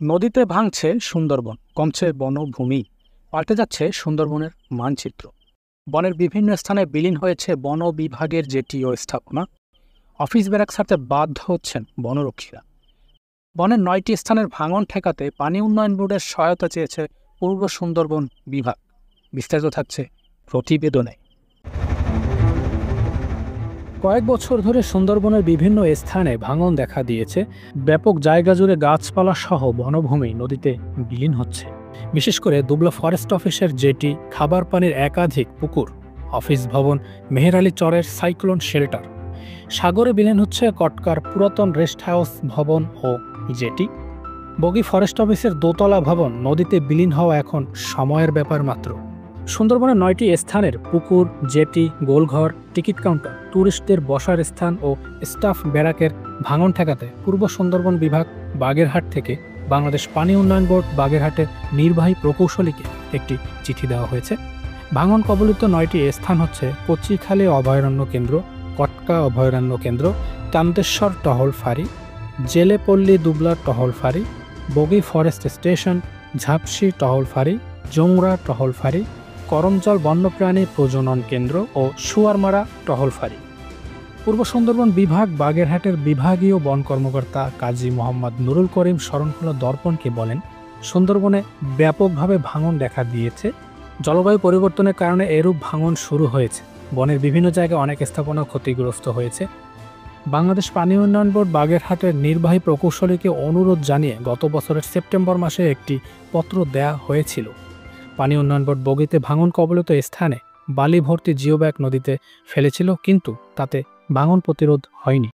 নদীতে ভাঙছে সুন্দরবন, কমছে বনভূমি, পাল্টে যাচ্ছে সুন্দরবনের মানচিত্র। বনের বিভিন্ন স্থানে বিলীন হয়েছে বন বিভাগের জেটি ও স্থাপনা। অফিস ব্যারাক ছাড়তে বাধ্য হচ্ছেন বনরক্ষীরা। বনের ৯টি স্থানের ভাঙন ঠেকাতে পানি উন্নয়ন বোর্ডের সহায়তা চেয়েছে পূর্ব সুন্দরবন বিভাগ। বিস্তারিত থাকছে প্রতিবেদনে। কয়েক বছর ধরে সুন্দরবনের বিভিন্ন স্থানে ভাঙন দেখা দিয়েছে। ব্যাপক জায়গা জুড়ে গাছপালা সহ বনভূমি নদীতে বিলীন হচ্ছে। বিশেষ করে দুবলা ফরেস্ট অফিসের জেটি, খাবার পানির একাধিক পুকুর, অফিস ভবন, মেহেরআলী চরের সাইক্লোন শেল্টার। সাগরে বিলীন হচ্ছে কটকার পুরাতন রেস্ট হাউস ভবন ও জেটি। বগি ফরেস্ট অফিসের দোতলা ভবন নদীতে বিলীন হওয়া এখন সময়ের ব্যাপার মাত্র। সুন্দরবনের ৯টি স্থানের পুকুর, জেটি, গোলঘর, টিকিট কাউন্টার, ট্যুরিস্টদের বসার স্থান ও স্টাফ ব্যারাকের ভাঙন ঠেকাতে পূর্ব সুন্দরবন বিভাগ বাগেরহাট থেকে বাংলাদেশ পানি উন্নয়ন বোর্ড বাগেরহাটের নির্বাহী প্রকৌশলীকে একটি চিঠি দেওয়া হয়েছে। ভাঙন কবলিত ৯টি স্থান হচ্ছে কচিখালী অভয়ারণ্য কেন্দ্র, কটকা অভয়ারণ্য কেন্দ্র, চান্দেশ্বর টহল ফাঁড়ি, জেলেপল্লী দুবলা টহল ফাঁড়ি, বগি ফরেস্ট স্টেশন, ঝাপসি টহল ফাঁড়ি, জোংরা টহল ফাঁড়ি, করমজল বন্যপ্রাণী প্রজনন কেন্দ্র ও সুয়ারমারা টহল ফাঁড়ি। পূর্ব সুন্দরবন বিভাগ বাগেরহাটের বিভাগীয় বন কর্মকর্তা কাজী মোহাম্মদ নুরুল করিম শরণখোলা দর্পণকে বলেন, সুন্দরবনে ব্যাপকভাবে ভাঙন দেখা দিয়েছে। জলবায়ু পরিবর্তনের কারণে এরূপ ভাঙন শুরু হয়েছে। বনের বিভিন্ন জায়গায় অনেক স্থাপনা ক্ষতিগ্রস্ত হয়েছে। বাংলাদেশ পানি উন্নয়ন বোর্ড বাগেরহাটের নির্বাহী প্রকৌশলীকে অনুরোধ জানিয়ে গত বছরের সেপ্টেম্বর মাসে একটি পত্র দেয়া হয়েছিল। পানি উন্নয়ন বোর্ড বগিতে ভাঙন কবলিত স্থানে বালি ভর্তি জিওব্যাগ নদীতে ফেলেছিল, কিন্তু তাতে ভাঙন প্রতিরোধ হয়নি।